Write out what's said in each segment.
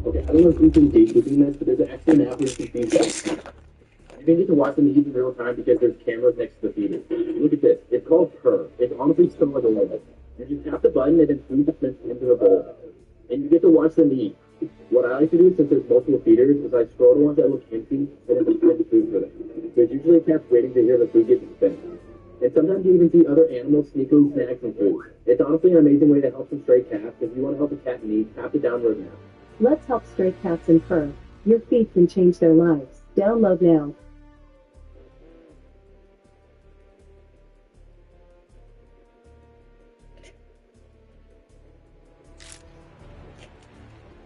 Okay, I don't know if you can date between this, but there's actually an app where you can feed them. You can get to watch them eat in real time because there's cameras next to the feeder. Look at this. It's called Purr. It's honestly still like a robot. You just tap the button and then food is sent into the bowl. And you get to watch them eat. What I like to do, since there's multiple feeders, is I scroll to ones that look empty and then I find food for them. There's usually a cat waiting to hear the food get spent. And sometimes you even see other animals sneakily snack some food. It's honestly an amazing way to help some stray cats. If you want to help a cat in need, tap the download now. Let's help stray cats in Purr. Your feed can change their lives. Download now.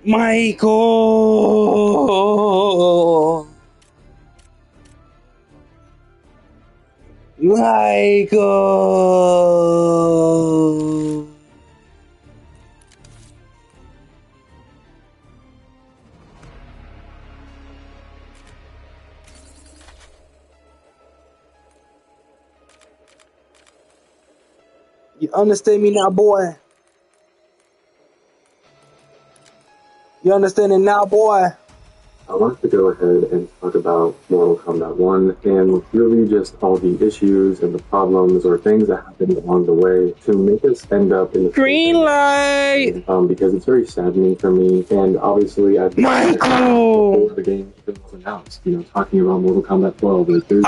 Michael! Michael! You understand me now, boy? You understanding now, boy? I want to go ahead and talk about Mortal Kombat 1 and really just all the issues and the problems or things that happened along the way to make us end up in the Green light! because it's very saddening for me, and obviously I've been Michael! before the game was announced, you know, talking about Mortal Kombat 12. Like, there's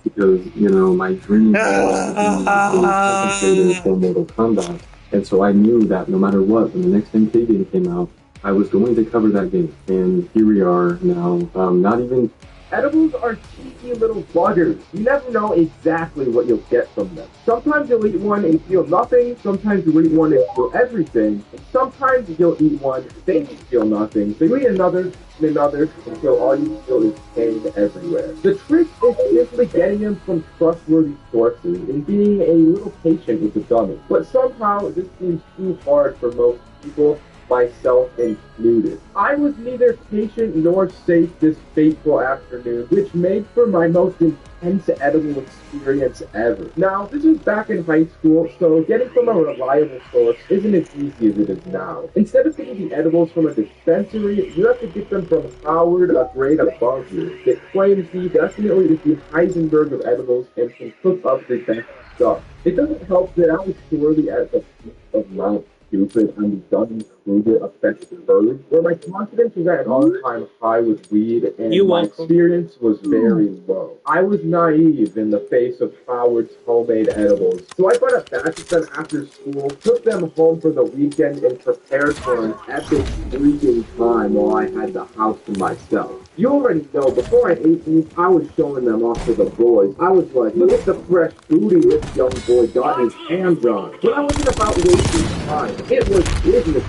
because, you know, my dream was compensated for Mortal Kombat. And so I knew that no matter what, when the next MK game came out, I was going to cover that game. And here we are now, not even... Edibles are cheeky little buggers. You never know exactly what you'll get from them. Sometimes you'll eat one and feel nothing, sometimes you'll eat one and feel everything, and sometimes you'll eat one and feel nothing. So you eat another, and another, until all you feel is pain everywhere. The trick is simply getting them from trustworthy sources and being a little patient with the gummy. But somehow this seems too hard for most people, myself included. I was neither patient nor safe this fateful afternoon, which made for my most intense edible experience ever. Now, this was back in high school, so getting from a reliable source isn't as easy as it is now. Instead of getting the edibles from a dispensary, you have to get them from Howard, a grade above you, that claims he definitely is the Heisenberg of edibles and can cook up the best stuff. It doesn't help that I was surely at the peak of Mount Stupid and the Dunning-Kruger effect first, where my confidence was at an all-time high with weed, and my experience was very low. I was naive in the face of Howard's homemade edibles, so I bought a batch of them after school, took them home for the weekend, and prepared for an epic freaking time while I had the house to myself. You already know, before I ate these, I was showing them off to the boys. I was like, look at the fresh booty this young boy got his hands on. But I wasn't about wasting time. It was business.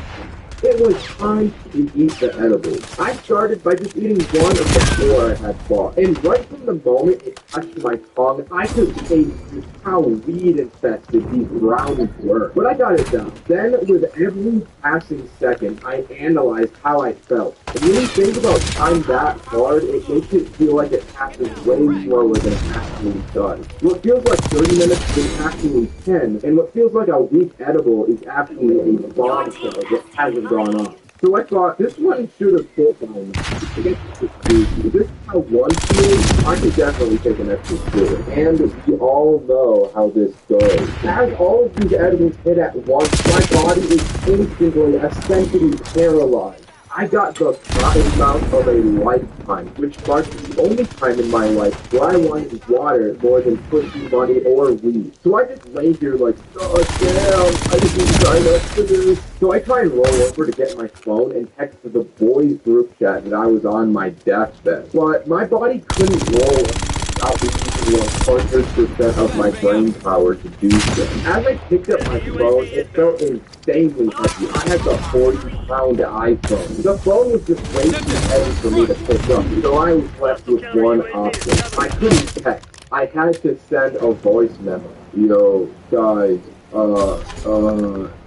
It was time to eat the edibles. I started by just eating one of the four I had bought. And right from the moment it touched my tongue, I could taste just how weed-infested these brownies were. But I got it down. Then, with every passing second, I analyzed how I felt. And when you think about time that hard, it makes it feel like it passes way slower than it actually does. What feels like 30 minutes is actually 10, and what feels like a weak edible is actually a bombshell that hasn't gone off. So I thought, this one should have pulled on. I guess if this is how one feels, I could definitely take an extra two. And we all know how this goes. As all of these edibles hit at once, my body is instantly, essentially paralyzed. I got the cotton mouth of a lifetime, which marks the only time in my life where I wanted water more than pussy, money, or weed. So I just lay here like, oh damn, I just need to sign up for this. So I try and roll over to get my phone and text to the boys group chat that I was on my deathbed. But my body couldn't roll without using 100% of my brain power to do so. As I picked up my phone, it felt insanely heavy. I had the 40-pound iPhone. The phone was just way too heavy for me to pick up, so I was left with one option. I couldn't text. I had to send a voice memo. Yo, guys,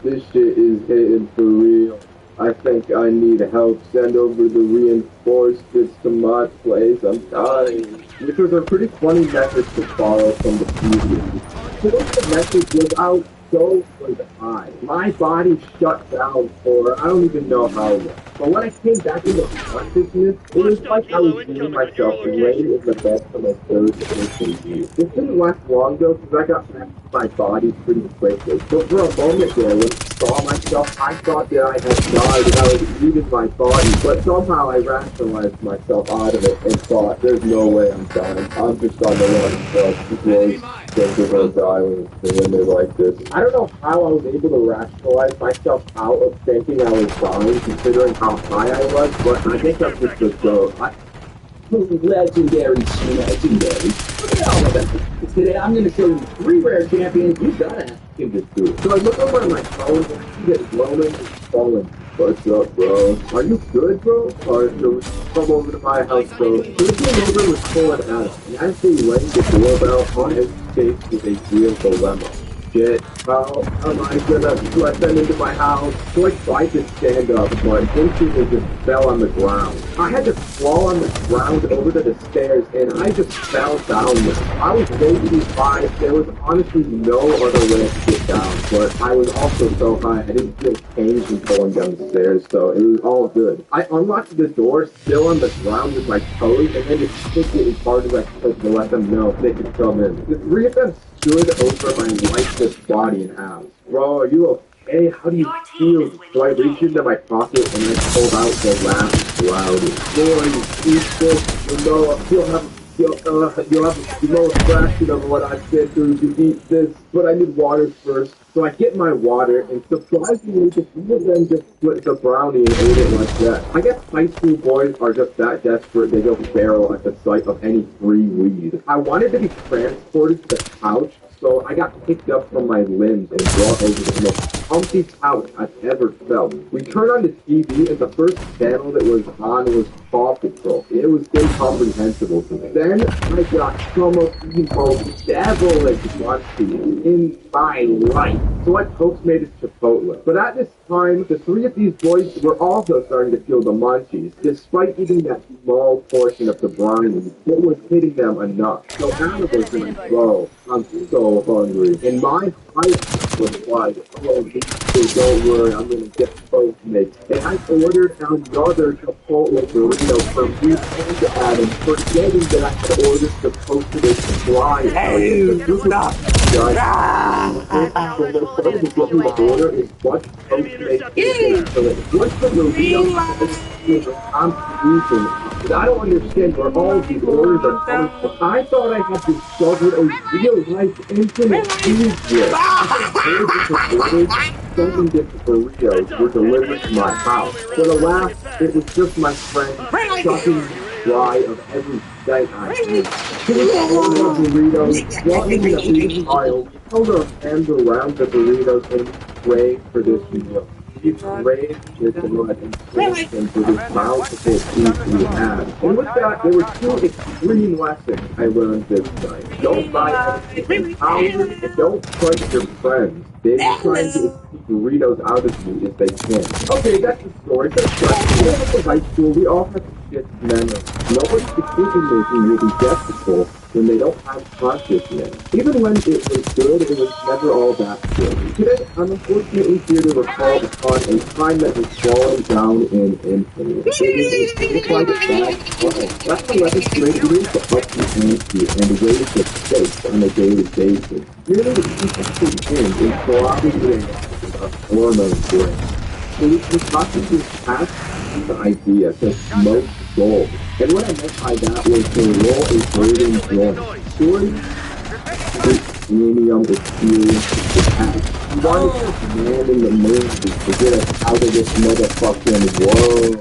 this shit is hitting for real. I think I need help. Send over the reinforcements to my place. I'm dying. Which was a pretty funny message to follow from the previous. The message was out, so was I. My body shut down for I don't even know how long. But when I came back into consciousness, it was like I was seeing myself laying in the bed for my third person view. This didn't last long though, because I got back to my body pretty quickly. But for a moment there, when I saw myself, I thought that I had died and I was leaving my body. But somehow I rationalized myself out of it and thought, there's no way I'm dying. I'm just on the run. So think about dying when they're like this. I don't know how I was able to rationalize myself out of thinking I was dying, considering how high I was, but I think that's just the joke. Legendary. Today I'm going to show you 3 rare champions. You gotta can just do it. So I look over at my phone and I see that Roman is falling. What's up, bro? Are you good, bro? Or so come over to my house, bro. So the neighbor was pulling at us, and as they rang the doorbell, on his face was a real dilemma. Shit, how am I gonna let them into my house? So I tried to stand up, but instantly just fell on the ground. I had to crawl on the ground over to the stairs, and I just fell down. I was way too high. There was honestly no other way to get down, but I was also so high, I didn't feel pain from falling down the stairs, so it was all good. I unlocked the door, still on the ground with my toes, and then just kicked it as hard as I could to let them know they could come in. The 3 of them stood over my lifeless body and asked, "Bro, are you okay? How do you feel?" So I reached into my pocket and I pulled out the last loudly. "Boy, you eat this, you'll have a small fraction of what I've been through to eat this, but I need water first." So I get my water, and surprisingly, the 3 of them just split the brownie and ate it like that. I guess high school boys are just that desperate they go feral at the sight of any free weed. I wanted to be transported to the couch, so I got picked up from my limbs and brought over to the most comfy couch I've ever felt. We turned on the TV, and the first channel that was on was Paw Patrol. It was incomprehensible to me. Then I got some of the most devilish munchies in my life. So I Postmated Chipotle. But at this time, the 3 of these boys were also starting to feel the munchies. Despite eating that small portion of the brownie, it was hitting them enough. So Anna was like, "Bro, I'm so hungry." And my height was like, "Oh, don't worry, I'm gonna get Postmates." And I ordered another Chipotle burrito from you and Adam, forgetting that I had ordered the Postmates fly. Hey, stop. The order is what Postmates what's the burrito? I'm confusing. I don't understand where all of these orders are coming from. I thought I had discovered a real-life infinite cheese. 7 different burritos were delivered to my house. But alas, it was just my friend sucking me dry of every cent I ate. He was ordering the burritos, walking in the eating aisle, held our hands around the burritos and prayed for this meal. He prayed with the blood and praised him for this bountiful feast we had. And with that, there were 2 extreme lessons I learned this night. Don't buy anything power and don't trust your friends. They're trying to keep burritos out of you if they can. Okay, that's the story. That's right. In high school, we all have shit memory. No one's decision-making will be justifiable when they don't have consciousness. Even when it was good, it was never all that good. Today, I'm unfortunately here to recall upon a time that has fallen down in infamy. It is like a bad that's the legislative room to help you answer and ways to stake on a daily basis. Really, the key in is collaborating a hormone brain. So we can consciously pass the idea to smoke gold. And what I meant by that was to roll a golden joint. Story, premium experience, the past. You wanted to man in the moon to get us out of this motherfucking world.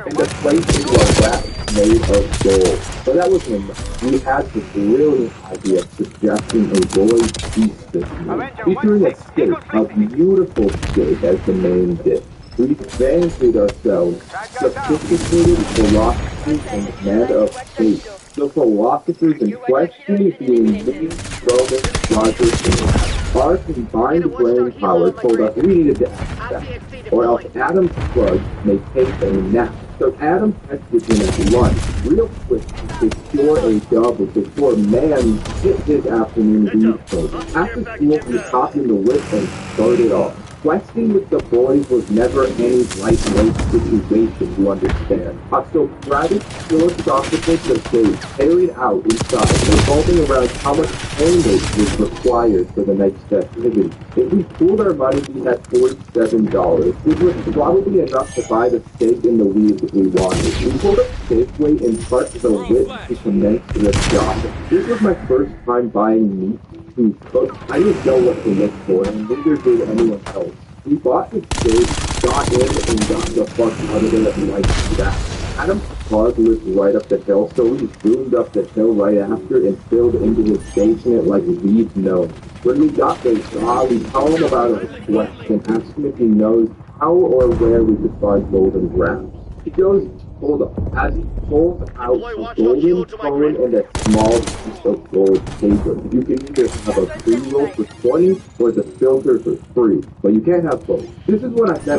and to place into a wrap made of gold. But that wasn't enough. We had the brilliant idea of suggesting a boiled feast this meal, featuring a steak, a beautiful steak as the main dish. We fancied ourselves sophisticated philosophers and men of taste. The philosophers in question being me, Roman, Roger, and our combined brain power told us we needed to act fast, or else Adam's slugs may take a nap. So Adam tested him at lunch, real quick, to secure a double before man hit his afternoon weed program. After school, we hopped in the whip and started off. Questing with the boys was never any lightweight situation, you understand. A Socratic philosophical debate carried out inside, revolving around how much payment was required for the next festivity. If we pooled our money, we had $47, which was probably enough to buy the steak and the weed that we wanted. We pulled up Safeway and parked the whip to commence the shopping. This was my first time buying meat to cook. I didn't know what to look for, and neither did anyone else. We bought the steak, got in, and got the fuck out of there like that. Adam's car lived right up the hill, so we zoomed up the hill right after and filled into his basement like we've known. When we got there, we tell him about our request and ask him if he knows how or where we could find golden grams. He goes, hold up, as he pulls out a golden cone and a small piece of gold paper. You can either have a pre-roll for 20 or the filter for free, but you can't have both. This is when I said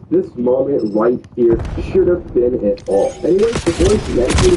this moment right here should have been it all. Anyways, the voice mentioned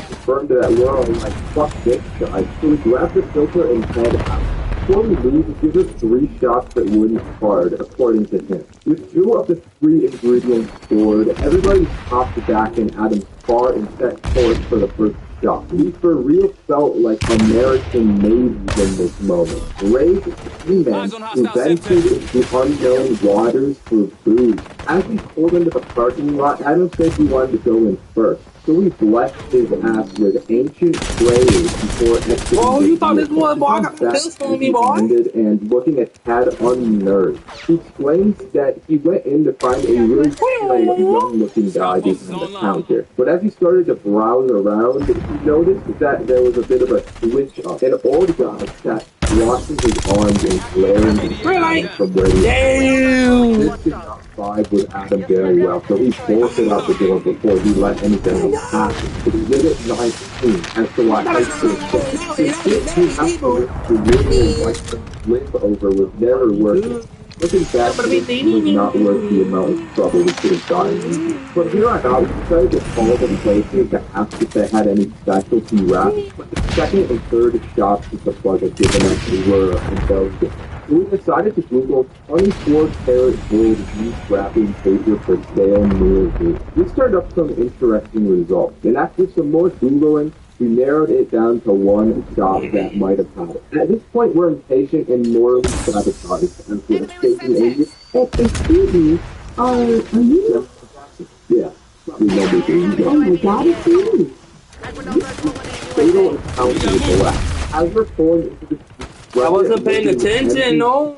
confirmed that we're all like, fuck this guy. So we grabbed the filter and head out. Before we leave, he gives us 3 shots that wouldn't hard, according to him. With 2 of the 3 ingredients stored, everybody hopped back in Adam's car and set course for the first shot. We for real felt like American navies in this moment. Raised seamen who ventured into unknown waters for food. As we pulled into the parking lot, Adam said he wanted to go in first. So we blessed his ass with ancient prayers before exiting. Oh, you thought this was, boy? I got the pistol on me, boy. And looking a tad unnerved. He explains that he went in to find a really young-looking guy behind the counter. But as he started to browse around, he noticed that there was a bit of a switch up. An old guy sat crossing his arms and glaring from where he was. This did not vibe with Adam very well, so he bolted out the door before he let anything else happen. But he did it 19 as to why high school to really like to flip over was never worth it. Looking back, it was not worth the amount of trouble we could have gotten into. But here on out, we decided to call them places to ask if they had any specialty wraps, but the second and third shops that the plug had given us were indulgent. We decided to Google 24-karat gold yeast wrapping paper for sale near here. This turned up some interesting results, and after some more Googling, we narrowed it down to one shop that might have had it. At this point, we're impatient and morally sabotaged as we're taking a... Excuse me, are you? Yeah, remember things. Oh my God, it's you. Fatal encounter with the left. As we're pulling into the... I wasn't paying attention, no.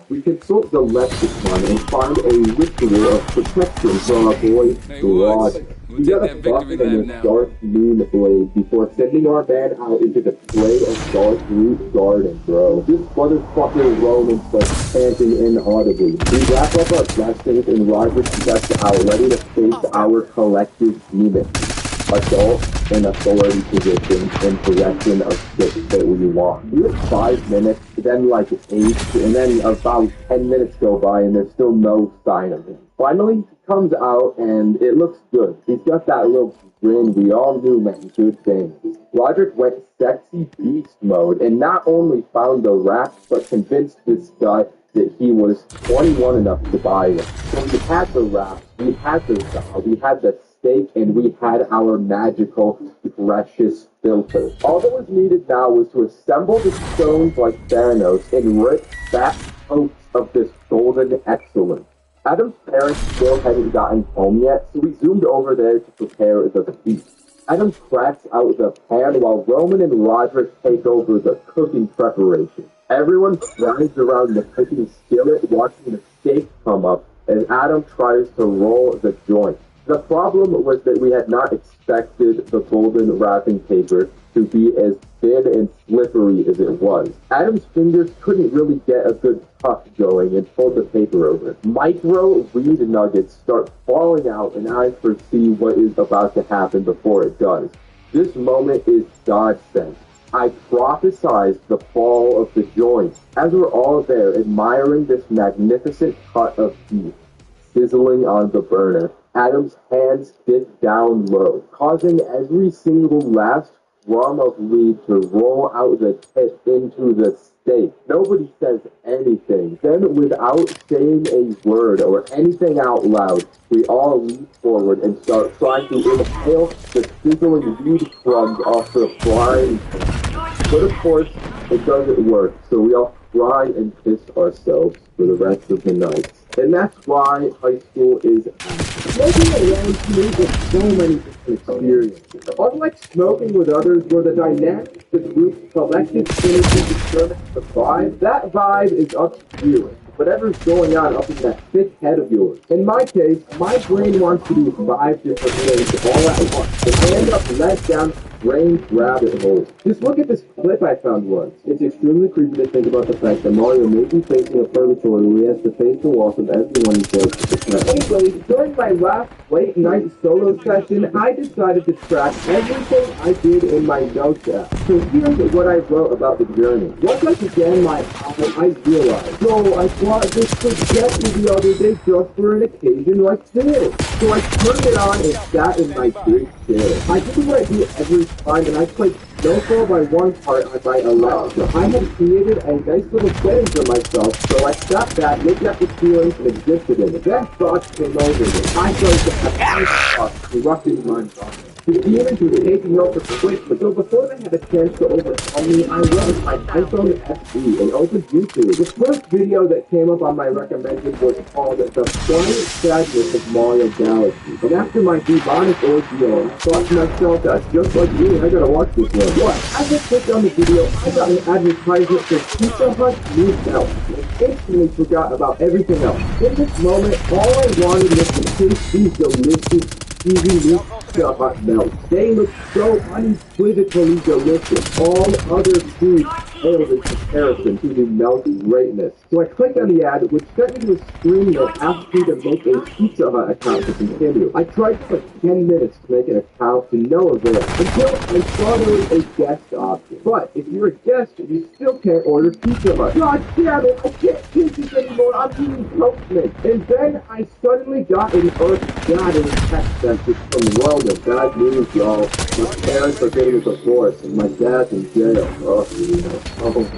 We consult the lexicon and find a ritual of protection for our boy, Rod. We got a bucket and a dark moon blade before sending our man out into the spray of dark root garden, bro. This motherfucker Roman starts panting inaudibly. We wrap up our blessings and Roger steps out, ready to face our collective demons. Adult and authority position in possession of shit that we want. We have 5 minutes, then like 8, and then about 10 minutes go by and there's still no sign of him. Finally, he comes out and it looks good. He's got that little grin we all knew meant good things. Roderick went sexy beast mode and not only found the wraps, but convinced this guy that he was 21 enough to buy them. So we had the wraps, we had the style, we had the steak, and we had our magical, precious filter. All that was needed now was to assemble the stones like Thanos and rip fat coats of this golden excellence. Adam's parents still hadn't gotten home yet, so we zoomed over there to prepare the feast. Adam cracks out the pan while Roman and Roderick take over the cooking preparation. Everyone stands around the cooking skillet watching the steak come up as Adam tries to roll the joint. The problem was that we had not expected the golden wrapping paper to be as thin and slippery as it was. Adam's fingers couldn't really get a good puff going and fold the paper over. Micro reed nuggets start falling out, and I foresee what is about to happen before it does. This moment is godsend. I prophesized the fall of the joint. As we're all there admiring this magnificent cut of beef sizzling on the burner, Adam's hands dip down low, causing every single last crumb of weed to roll out the tip into the steak. Nobody says anything. Then, without saying a word or anything out loud, we all leap forward and start trying to inhale the sizzling weed crumbs off the frying pan. But of course, it doesn't work, so we all cry and piss ourselves for the rest of the night. And that's why high school is smoking alone to me with so many different experiences. Unlike smoking with others, where the dynamics of the group's collective synergy determines the vibe, that vibe is up to you. Whatever's going on up in that thick head of yours. In my case, my brain wants to do 5 different things all at once, and end up led down strange rabbit holes. Just look at this clip I found once. It's extremely creepy to think about the fact that Mario may be facing a purgatory where he has to face the walls of everyone he does to protect. Anyways, during my last late night solo session, I decided to track everything I did in my notes app. So here's what I wrote about the journey. Once I began my album, I realized, so I thought this could get me the other day just for an occasion like this. So I turned it on and sat in my big chair. I did what I do every time, and I played Snowfall by one part on my Alexa. I had created a nice little setting for myself, so I sat back, looked at the feelings, and existed in it. Then thoughts came over me. I started to have nice thoughts erupting my mind. The demons were taking over quick, but so before they had a chance to overcome me, I went my iPhone SE and opened YouTube. The first video that came up on my recommended was called The Quiet Sadness of Mario Galaxy. And after my demonic ordeal, I thought to myself, that's just like me, I gotta watch this one. What? As I clicked on the video, I got an advertisement for Pizza Hut new melt, and instantly forgot about everything else. In this moment, all I wanted was to taste these delicious cheesy Pizza Hut melts. They look so unequivocally delicious. All other foods paled in comparison to the melty greatness. So I clicked on the ad, which sent me to a screen that asked me to make a Pizza Hut account to continue. I tried for like 10 minutes to make an account to no avail, until I saw there was a guest option. But if you're a guest, you still can't order Pizza Hut. God damn it, I can't taste this anymore, I'm eating Postman. And then I suddenly got an earth-shattering text message from Roman. Bad news, y'all. My parents are getting a divorce, and my dad's in jail. Oh,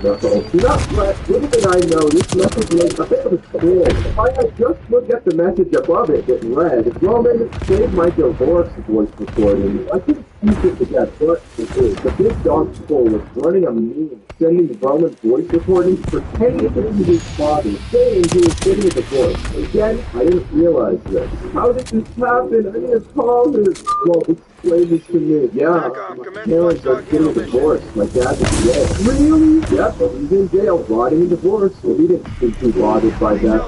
no. Do not fret. Little did I know, this message was a bit of a troll. If I had just looked at the message above it that read, Roman saved my divorce voice recording. I couldn't piece it together, but it is. The big dog troll was running a meme, sending Roman voice recordings, pretending to be his father, saying he was getting a divorce. Again, I didn't realize this. How did this happen? I need to call this. Well, explain this to me. Yeah, my parents are getting a divorce. My dad's in jail. Really? Yep, he's in jail, rotting a divorce. Well, he didn't seem too bothered by that.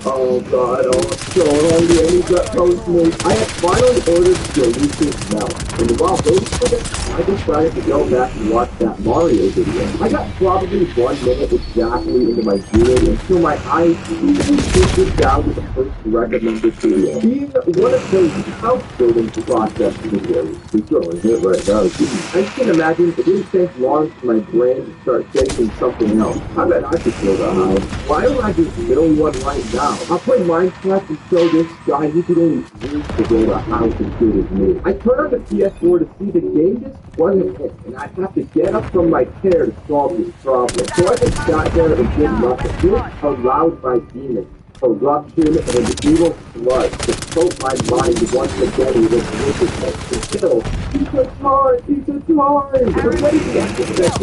Oh God, oh, I'm so hungry. I need that Postmates. I had finally ordered delicious melt. And while waiting for this, I decided to go back and watch that Mario video. I got probably 1 minute exactly into my viewing until my eyes easily shifted down to the first recommended video. Being one of those house building process videos. We're throwing it right now. I can imagine it didn't take long for my brain to start thinking something else. I bet I could build a house. Why don't I just build one right now? I'll play Minecraft and show this guy he could only dream to build a house as good as me. I turned on the PS4 to see the game just wasn't hit, and I'd have to get up from my chair to solve this problem. So I just sat there and did nothing. This allowed my demons, corruption, and evil blood to coat my mind once again with its wickedness. Until, pizza time! Pizza time! The way to get to that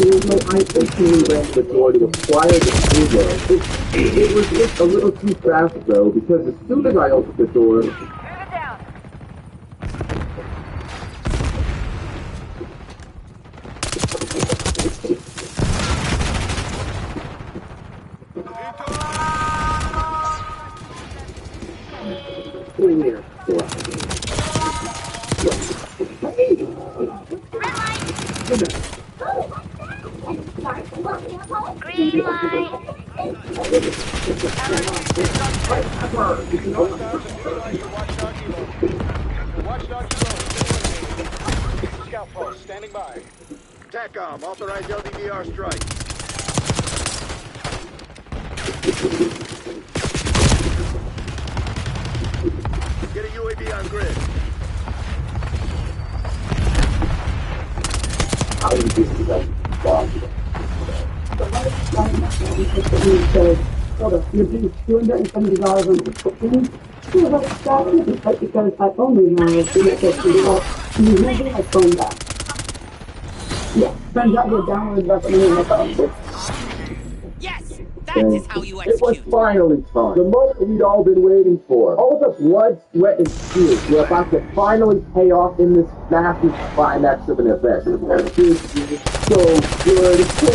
I instantly ran to the door to acquire the pizza. It was just a little too fast though, because as soon as I opened the door, clear. Green light. Scout post, standing by. TACOM, authorized LDVR strike. Get a UAV on grid. You're being $270 on the because I only have $50. You never my phone back. Yeah, turns out your download doesn't mean my phone. Yes, that is how you It was execute. finally time. The moment we'd all been waiting for. All the blood, sweat, and tears were about to finally pay off in this massive climax of an event. This is so good. So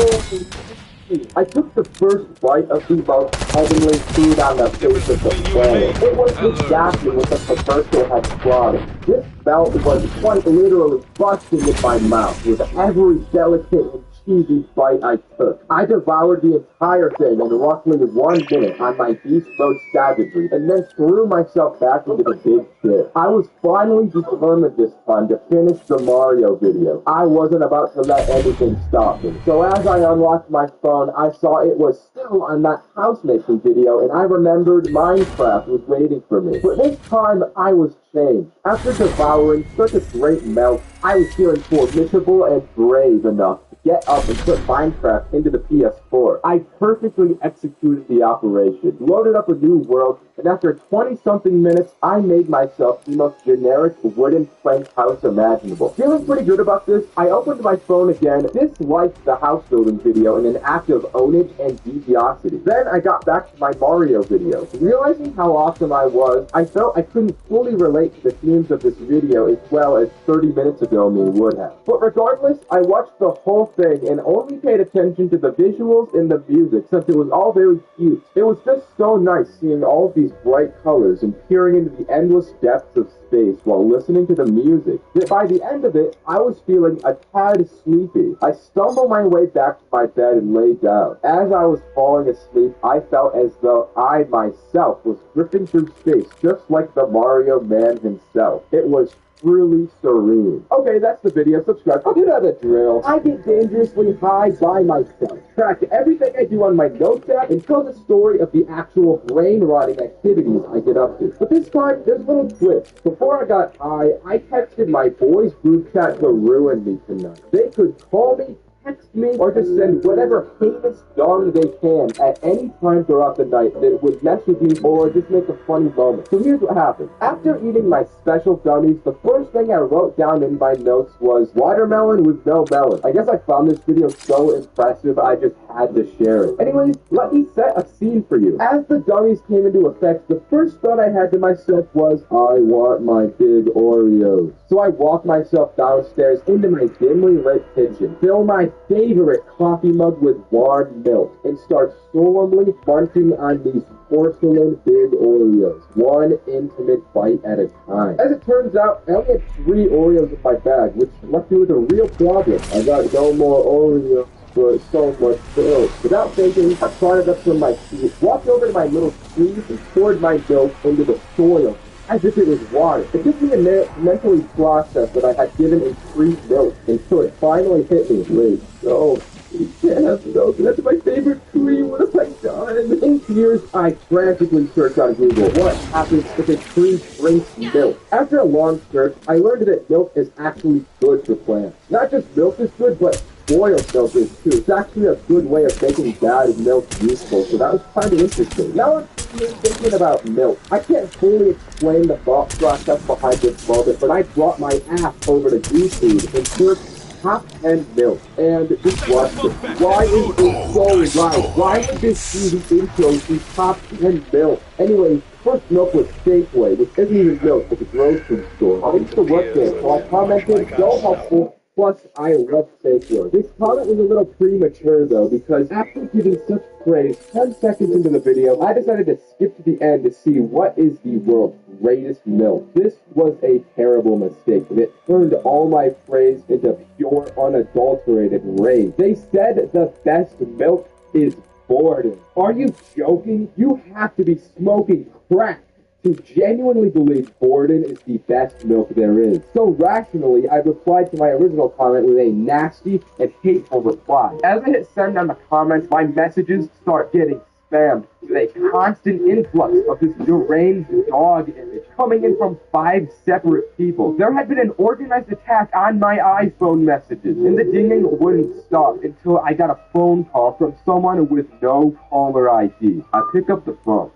I took the first bite of the most heavenly food on the face of the planet. It was exactly what the commercial had plotted. This belt was quite literally busting in my mouth with every delicate and cheesy bite I took. I devoured the entire thing in roughly 1 minute on my beast mode savagery, and then threw myself back into the big shit. I was finally determined this time to finish the Mario video. I wasn't about to let anything stop me. So as I unlocked my phone, I saw it was still on that house making video, and I remembered Minecraft was waiting for me. But this time, I was changed. After devouring such a great melt, I was feeling formidable and brave enough to get up and put Minecraft into the PS4. I perfectly executed the operation, loaded up a new world, and after 20-something minutes, I made myself the most generic wooden plank house imaginable. Feeling pretty good about this, I opened my phone again, disliked the house building video in an act of ownage and deviosity. Then I got back to my Mario video. Realizing how awesome I was, I felt I couldn't fully relate to the themes of this video as well as 30 minutes ago me would have. But regardless, I watched the whole thing and only paid attention to the visuals and the music since it was all very cute. It was just so nice seeing all of these bright colors and peering into the endless depths of space while listening to the music. That by the end of it, I was feeling a tad sleepy. I stumbled my way back to my bed and lay down. As I was falling asleep, I felt as though I myself was drifting through space just like the Mario man himself. It was truly serene. Okay, that's the video. Subscribe. You know the drill. I get dangerously high by myself. Track everything I do on my notes app and tell the story of the actual brain-rotting activities I get up to. But this time, there's a little twist. Before I got high, I texted my boys' group chat to ruin me tonight. They could call me, text me, or just send whatever heinous dung they can at any time throughout the night that would mess with me or just make a funny moment. So here's what happened. After eating my special gummies, the first thing I wrote down in my notes was watermelon with no melon. I guess I found this video so impressive I just had to share it. Anyways, let me set a scene for you. As the gummies came into effect, the first thought I had to myself was, I want my big Oreos. So I walked myself downstairs into my dimly lit kitchen, fill my favorite coffee mug with warm milk, and start solemnly munching on these porcelain big Oreos, one intimate bite at a time. As it turns out, I only had 3 Oreos in my bag, which left me with a real problem. I got no more Oreos for so much milk. Without thinking, I trotted up from my seat, walked over to my little tree, and poured my milk into the soil as if it was water. It took me a minute to mentally process that I had given a free milk until it finally hit me. Wait, no, you can't have milk. That's my favorite tree. What have I done? In tears, I frantically searched on Google, what happens if a tree drinks milk? After a long search, I learned that milk is actually good for plants. Not just milk is good, but boiled milk is too. It's actually a good way of making bad milk useful, so that was kind of interesting. Now I'm thinking about milk. I can't fully explain the thought process behind this moment, but I brought my ass over to YouTube and searched top 10 milk, and just watched it. Why is it so loud? Why would this be the intro to top 10 milk? Anyway, first milk was Safeway, which isn't even milk, it's a grocery store. I used to work there, so I commented, so helpful. Plus, I love fake work. This comment was a little premature though, because after giving such praise 10 seconds into the video, I decided to skip to the end to see what is the world's greatest milk. This was a terrible mistake, and it turned all my praise into pure, unadulterated rage. They said the best milk is Borden. Are you joking? You have to be smoking crack to genuinely believe Borden is the best milk there is. So rationally, I replied to my original comment with a nasty and hateful reply. As I hit send on the comments, my messages start getting spammed with a constant influx of this deranged dog image coming in from 5 separate people. There had been an organized attack on my iPhone messages, and the dinging wouldn't stop until I got a phone call from someone with no caller ID. I pick up the phone.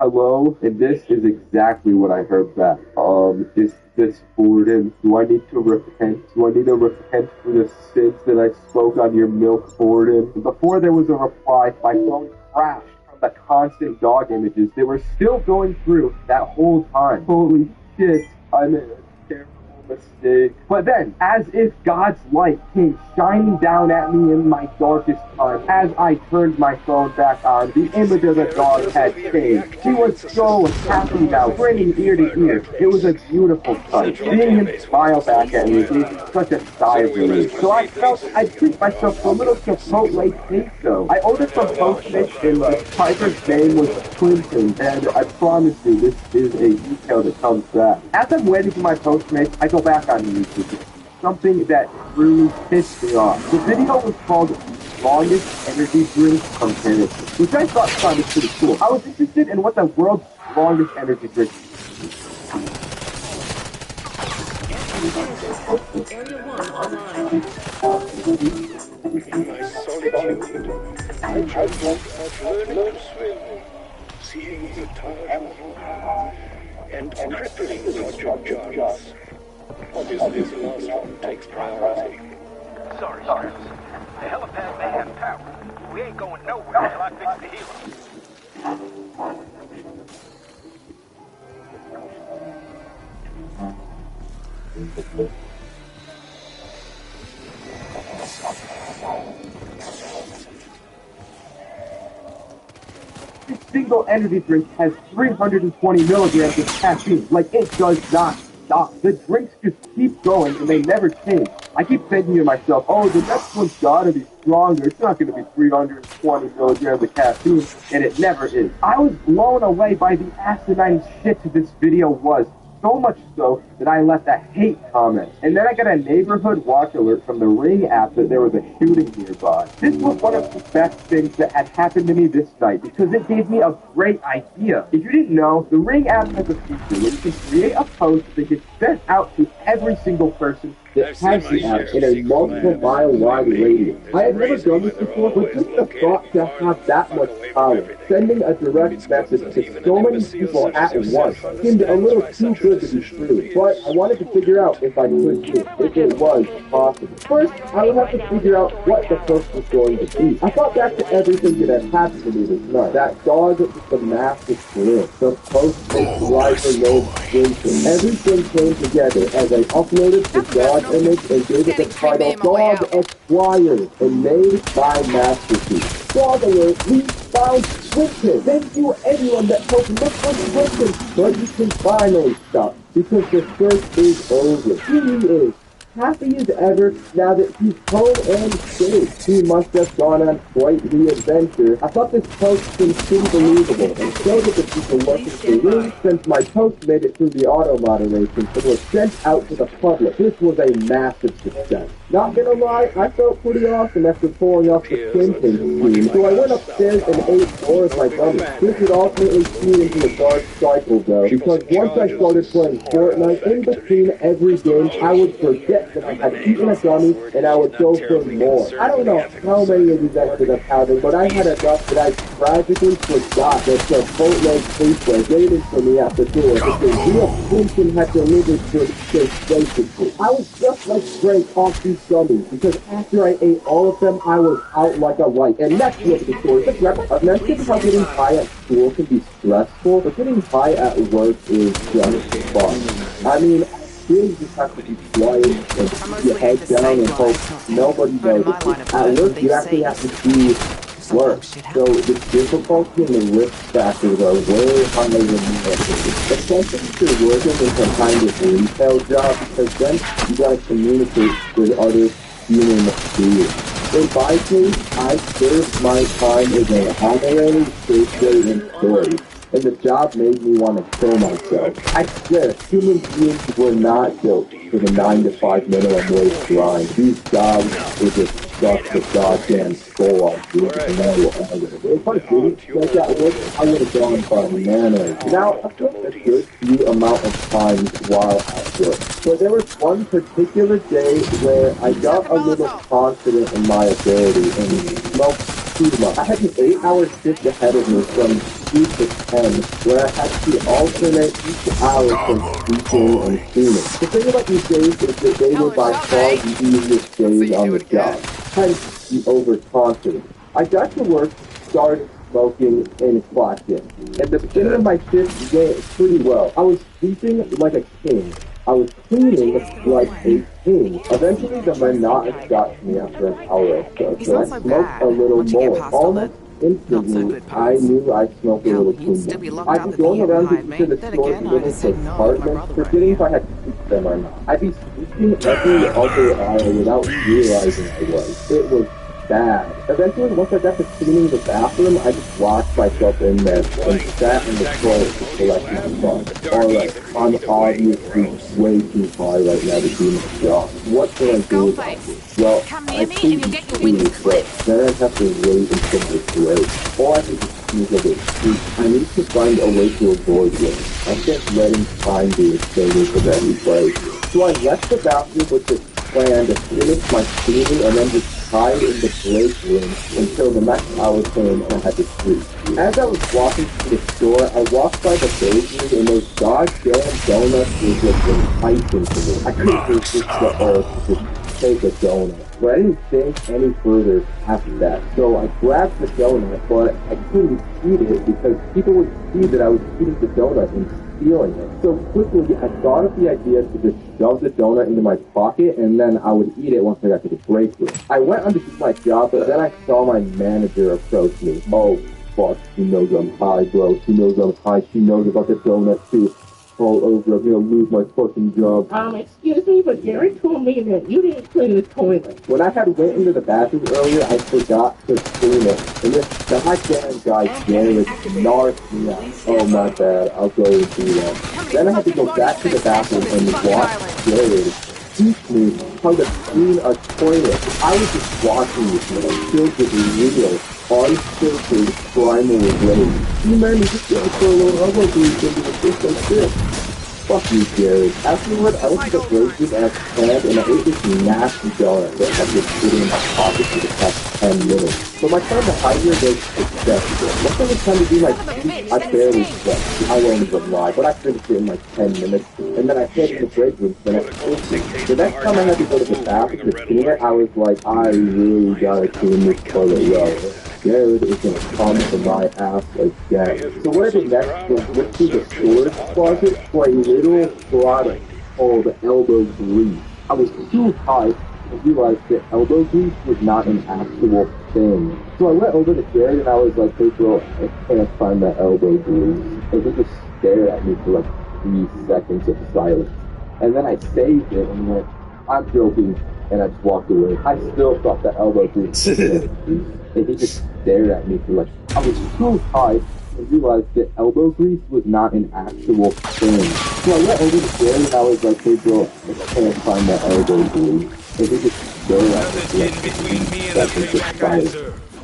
Hello? And this is exactly what I heard back. Is this Borden? Do I need to repent? Do I need to repent for the sins that I spoke on your milk, Borden? And before there was a reply, my phone crashed from the constant dog images. They were still going through that whole time. Holy shit, I made a terrible mistake. But then, as if God's light came shining down at me in my darkest time, as I turned my phone back on, the image of the dog had changed. She was so happy now, grinning ear to ear. It was a beautiful sight. Seeing him smile back at me gave me such a sigh of relief. So I felt I'd treat myself to a little Chipotle queso. I ordered from Postmates, and the driver's name was Clinton, and I promise you, this is a detail that comes back. As I'm waiting for my Postmates, I go back on YouTube. Something that really pissed me off. The video was called Longest Energy Drink Comparison, which I thought sounded pretty cool. I was interested in what the world's longest energy drink is. Area 1 online. In my solitude, I dreamt of learning to swim, seeing the Taj Mahal, and crippling Sergeant Jarvis. Obviously, the last one takes priority. Sorry, Spence. The helipad may have power. We ain't going nowhere until I fix the helo. This single energy drink has 320 milligrams of caffeine. Like, it does not stop. The drinks just keep going and they never change. I keep thinking to myself, oh, the next one's gotta be stronger. It's not gonna be 320 milligrams of caffeine, and it never is. I was blown away by the asinine shit this video was. So much so that I left a hate comment. And then I got a neighborhood watch alert from the Ring app that there was a shooting nearby. This was one of the best things that had happened to me this night because it gave me a great idea. If you didn't know, the Ring app has a feature where you can create a post that gets sent out to every single person that has the app in a multiple mile wide radius. I had never done this before, but just the thought to have that much power, sending a direct message to so many people at once, seemed a little too good to be true. But I wanted to figure out if I could do it, if it was possible. First, I would have to figure out what the post was going to be. I thought back to everything that had happened to me this night. That dog with the mask of glue, the post-it driver name Winston. Everything came together as I uploaded the dog image and gave it the title Dog Acquired and made by Masterpiece. Dog alert, we found Winston. Thank you everyone that helped look for Winston. But you can finally stop because the search is over. Here he is, happy as ever now that he's home and safe. He must have gone on quite the adventure. I thought this post seemed pretty believable and so did the people working the room since my post made it through the auto moderation and was sent out to the public. This was a massive success. Not gonna lie, I felt pretty awesome after pulling off the Kingpin scheme, so I went upstairs and ate more of my gummy. This would ultimately feed into a dark cycle though, because once I started playing Fortnite, in between every game, I would forget that I had eaten a gummy and I would go for more. I don't know how many of these ended up having, but I had enough that I tragically forgot that the boatload police were waiting for me at the door that the real Clinton had delivered to the station. I was just like Drake off these gummies because after I ate all of them, I was out like a light. And next to the story, the grab I mentioned how getting high at school can be stressful, but getting high at work is just fun. I mean, really just have to be quiet and keep your head down and hope nobody notices. At work, you actually have to do work. So the difficulty and the risk factors are way higher than the especially if you're working in some kind of retail job, because then you gotta communicate with other human beings. In my case, I served my time as an honorary safety employee, and the job made me want to kill myself. I swear, human beings were not built for the 9 to 5 minimum wage grind. These jobs were just stuck the goddamn skull on me. If I didn't like that work, I would have gone bananas. Now, I took a good few amount of time while at work. So there was one particular day where I got a little confident in my ability and smoked too much. I had an 8-hour shift ahead of me from 2 to 10, where I had to alternate each hour from sleeping and cleaning. The thing about these days is that they were by far the easiest days on the job. Hence, the overconfidence. I got to work, started smoking, and clocked in. At the beginning of my shift went pretty well. I was sleeping like a king. I was cleaning like a king. Eventually, the monotony got to me after an hour or so I smoked a little more. Almost instantly, I knew I smoked a little too much. I'd be going around to the store to get into apartments, forgetting if I had to keep them or not. I'd be sleeping every other hour without realizing I was. It was bad. Eventually, once I got to cleaning the bathroom, I just locked myself in there and sat in the toilet to collect my thoughts. Alright, I'm obviously way too high right now to do my job. What can I do about this? Well, I could choose, but then I'd have to wait until it's late. Or I could just choose a bit. I need to find a way to avoid this. I can't letting time be a thing of any place. So I left the bathroom with this plan to finish my cleaning and then just hide in the break room until the next hour came and I had to sleep. As I was walking to the store, I walked by the bakery and those goddamn donuts were just enticing to me. I couldn't resist the urge to just take a donut. But I didn't think any further after that. So I grabbed the donut, but I couldn't eat it because people would see that I was eating the donut and stealing it. So quickly, I thought of the idea to just shove the donut into my pocket and then I would eat it once I got to the break room. I went on to do my job, but then I saw my manager approach me. Oh, fuck, she knows I'm high, bro. She knows I'm high. She knows about the donut, too. All over, I'm gonna lose my fucking job. Excuse me, but Gary told me that you didn't clean the toilet. When I had went into the bathroom earlier, I forgot to clean it. And this goddamn guy, Gary, narked me out. Oh, my bad. I'll go and do that. Then I had to go back to the bathroom and watch Gary teach me how to clean a toilet. I was just watching this man filled with real, unfiltered, primal rage. You man, you just gotta throw a little elbow grease into the fish like this. Fuck you, Jared. Afterward, I went to the grocery as planned and I ate this nasty donut that had been sitting in my pocket for the past 10 minutes. So my time to hide here was successful. Once I was time to do my teeth, I barely slept. I won't even lie, but I finished it in like 10 minutes. And then I headed to the break room for the next person. The next time I had to go to the bathroom to clean it, I was like, I really gotta clean this toilet well. Jared is gonna come to my ass again. So what I did next was look through the storage closet for a little product called elbow grease. I was too high to realize that elbow grease was not an actual thing. So I went over to Jared and I was like, hey bro, I can't find that elbow grease. And he just stared at me for like 3 seconds of silence. And then I saved it and went, I'm joking, and I just walked away. I still thought that elbow grease was and he just stared at me for like, I was so high and realized that elbow grease was not an actual thing. So I went over to Gary and I was like, hey bro, I can't find that elbow grease. And he just stared at me for like 3 seconds of silence.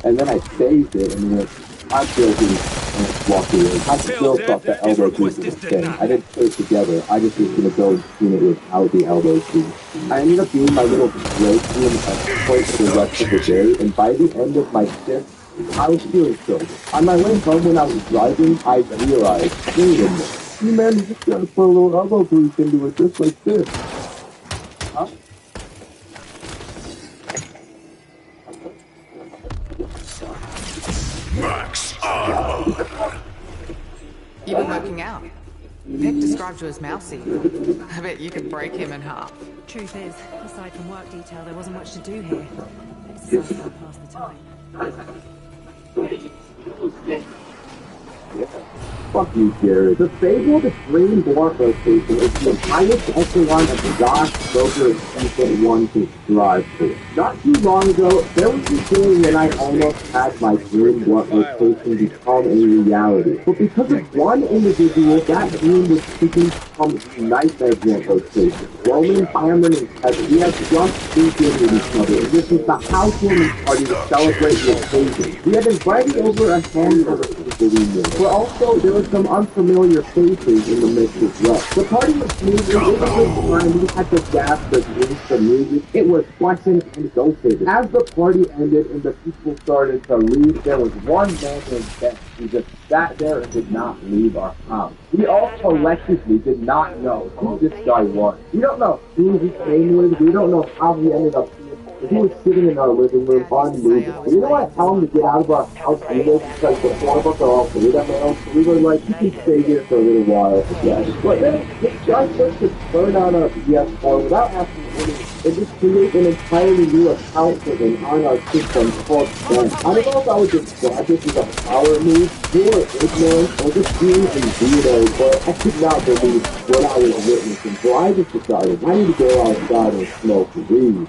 And then I saved it and went, I'm joking, and I just walked away. I still thought that elbow grease was a thing. I didn't put it together. I just was gonna go and clean it without the elbow grease. I ended up doing my little break room point for the rest of the day, and by the end of my shift, I was feeling so. On my way home when I was driving, I realized, wait a minute, you man, you just gotta put a little elbow grease into it just like this. Huh? Max Armor. You've been working out. Victor's described you as mousy. I bet you could break him in half. Truth is, aside from work detail, there wasn't much to do here. Exercise to pass the time. Fuck you, Jared. The fabled Green Dwarf location is the highest echelon of the Josh Broker extension one to strive for. Not too long ago, there was a day when I almost had my Green Dwarf location become a reality. But because of one individual, that dream was quickly become a Nightmare Dwarf location. Roman, Cameron, and Kevin, we have just moved in with each other, and this was the housewarming party to celebrate the occasion. We had invited over a handful of people we knew, but also there were some unfamiliar faces in the mix as well. The party was smooth, it was a good time, we had the gas, the drinks, the music, it was pleasant and go-fitted. As the party ended and the people started to leave, there was one man in bed who just sat there and did not leave our house. We all collectively did not know who this guy was. We don't know who he came with, we don't know how he ended up here. He was sitting in our living room unmoving. We didn't want to tell him to get out of our house either because the four of us are all beta males. So we were like, you can stay here for a little while again. But then this guy starts to turn on our PS4 without asking anything and just create an entirely new account for him on our system called Ben. I don't know if I would describe this as a power move, or ignorance, or just being a weirdo, but I could not believe what I was witnessing. So I just decided I need to go outside and smoke weed.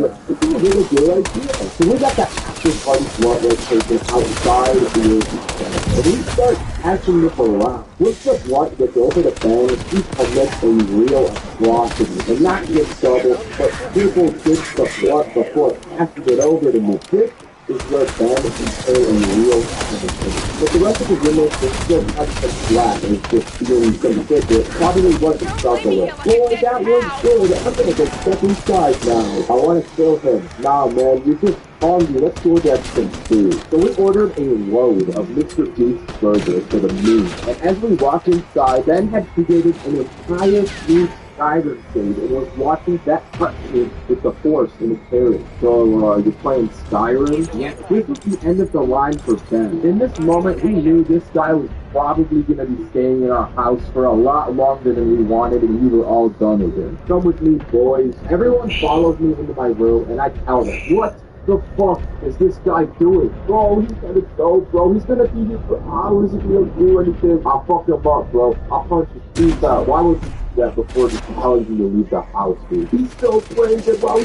It's a really good idea. So we got that after party blunt location outside of the AV, and we start passing this around. Once the blunt gets over the bend, we commit a real atrocity. And not just double, but people ditch the blunt before passing it over to me. This is where Ben became a real punishment. But the rest of the roommates were still touched and flat and just feeling considerate. Probably wasn't self-aware. Boy, that was good. I'm gonna go step inside now. I wanna kill him. Nah, man, you're just hungry. Let's go get some food. So we ordered a load of Mr. Beast's burgers for the moon. And as we walked inside, Ben had created an entire new Skyrim stage and was watching that cutscene with the Force in his carriage. So, you're playing Skyrim? Yeah. This was the end of the line for Ben. In this moment, we knew this guy was probably going to be staying in our house for a lot longer than we wanted, and we were all done with him. Come with me, boys. Everyone follows me into my room, and I tell them, what the fuck is this guy doing? Bro, he's gonna go, bro. He's gonna be here for hours if we don't do anything. I'll fuck him up, bro. I'll punch his teeth out. Why would you do that before just telling you to leave the house, dude? He's still playing it, bro.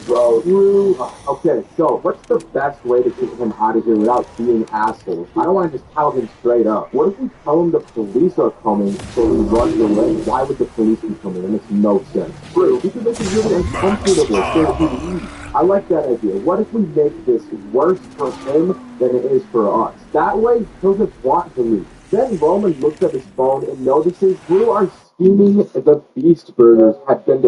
Bro, you... Okay, so what's the best way to get him out of here without being assholes? I don't want to just tell him straight up. What if we tell him the police are coming so he runs away? Why would the police be coming? That makes no sense. True. We can make it really uncomfortable so he leaves. I like that idea. What if we make this worse for him than it is for us? That way, he'll just want to leave. Then Roman looks at his phone and notices who are scheming the Beast Burgers have been